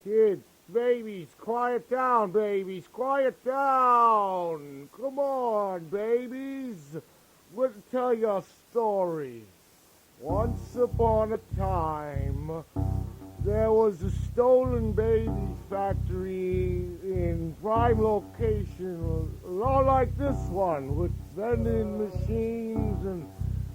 Kids, babies, quiet down, babies, quiet down. Come on, babies. Let's tell you a story. Once upon a time, there was a stolen baby factory in prime location, a lot like this one, with vending machines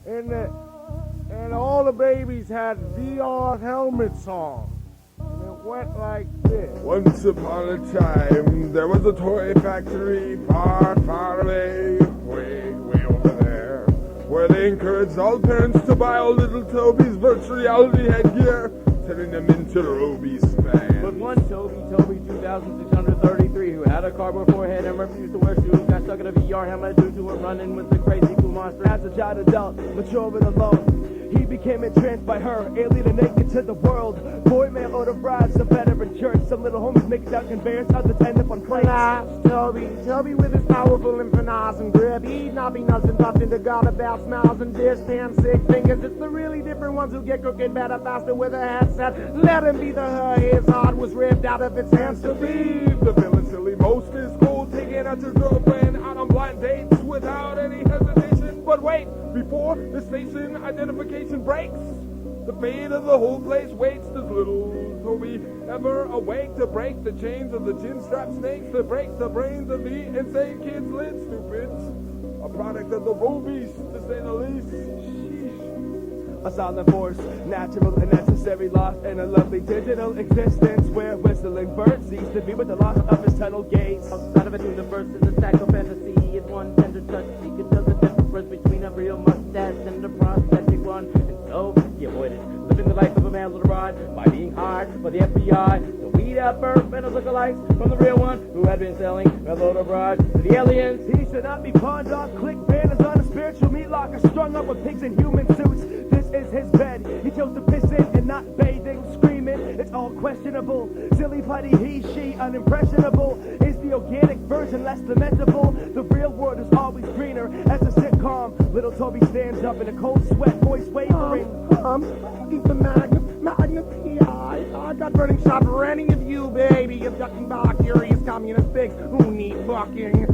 and all the babies had VR helmets on. And it went like this. Once upon a time, there was a toy factory far, far away, way over there, where they encouraged all parents to buy all little Toby's virtual reality headgear, turning them into Roby's fans. But one Toby 2633, who had a cardboard forehead and refused to wear shoes, got stuck in a VR helmet due to him running with the crazy cool monster. As a child adult, mature and alone, he became entranced by her, alien and naked to the world. Boy, man, or the brides, a veteran church. Some little homies making out conveyors, others end up on crates. Toby with his powerful and and grip. He'd not be nothing but into God about smiles and dishpan 6 fingers. It's the really different ones who get cooking better faster with a headset. Let him be the her. His heart was ripped out of its hands to be. The villain silly most is cool, taking out your girlfriend out on blind dates without any hesitation. But wait, before the station identification breaks, the fate of the whole place waits. Does little Toby ever awake to break the chains of the chin-strap snakes, to break the brains of the insane kids? Lit stupids, a product of the movies, to say the least. Sheesh. A silent force, natural and necessary, lost in a lovely digital existence where whistling birds cease to be with the loss of his tunnel gaze. Outside of it, the verse is a stack of fantasy. It's one tender touch. She could tell the difference between a real mustache and a prosthetic one. And so he avoided living the life of a man little rod by being hired by the FBI to weed out birth mental lookalikes from the real one who had been selling a load of rods to the aliens. He should not be pawned off, click banners on a spiritual meat locker, strung up with pigs in human suits. This is his bed. He chose to piss in and not bathing, screaming. It's all questionable. Silly putty, he, she, unimpressionable. Is the organic version less lamentable? The real world is always greener. As a sitcom, little Toby stands up in a cold sweat, voice wavering. Keep the Magnum PI. I got burning shot for any of you, baby. Abducting by curious communist pigs who need bucking.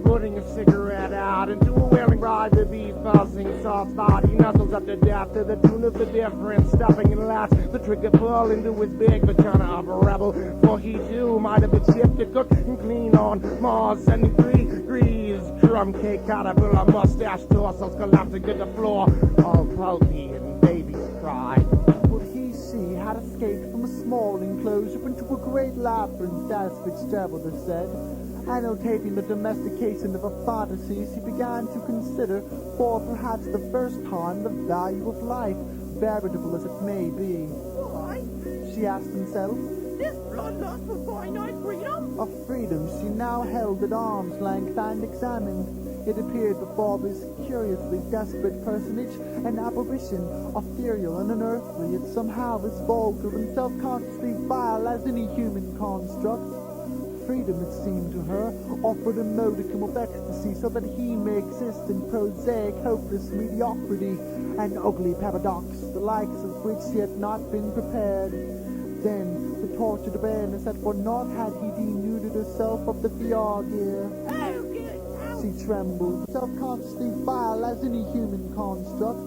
Putting a cigarette out into a wailing bride to be buzzing soft body nuzzles up to death to the tune of the different stuffing and laughs. The trigger fall into his big vagina of a rebel, for he too might have been shipped to cook and clean on Mars and degrees. Crumb cake, caterpillar, mustache, torsos collapsing to the floor, all pulpy and babies cry. What he, she, had escaped from a small enclosure into a great labyrinth, as Fitzgerald has said. Annotating the domestication of her fantasies, he began to consider, for perhaps the first time, the value of life, veritable as it may be. Why? She asked himself. This bloodlust for finite freedom? Of freedom she now held at arm's length and examined. It appeared before this curiously desperate personage an apparition, ethereal and unearthly, yet somehow as vulgar and self-consciously vile as any human construct. Freedom, it seemed to her, offered a modicum of ecstasy so that he may exist in prosaic, hopeless mediocrity, an ugly paradox, the likes of which she had not been prepared. Then the tortured awareness that for naught had he denuded herself of the VR gear. She trembled, self-consciously vile as any human construct.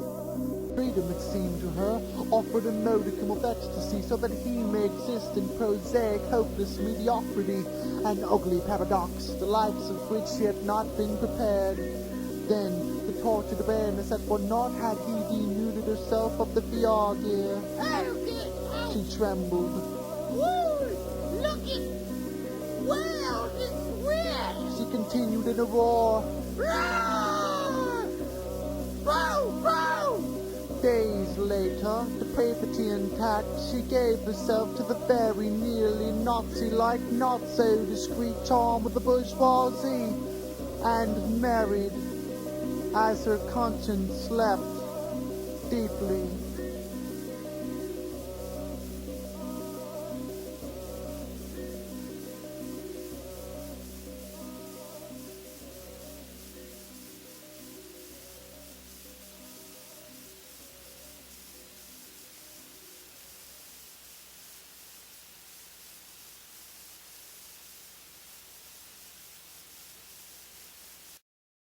Freedom, it seemed to her, offered a modicum of ecstasy so that he may exist in prosaic, hopeless mediocrity, an ugly paradox, the likes of which she had not been prepared. Then the tortured awareness that for naught had he denuded herself of the VR gear. She trembled. Woo! Look it! Wow, it's red! She continued in a roar. Roar! Bro! Bro! Days later, the property intact, she gave herself to the very nearly Nazi-like, not-so-discreet charm of the bourgeoisie, and married, as her conscience slept deeply.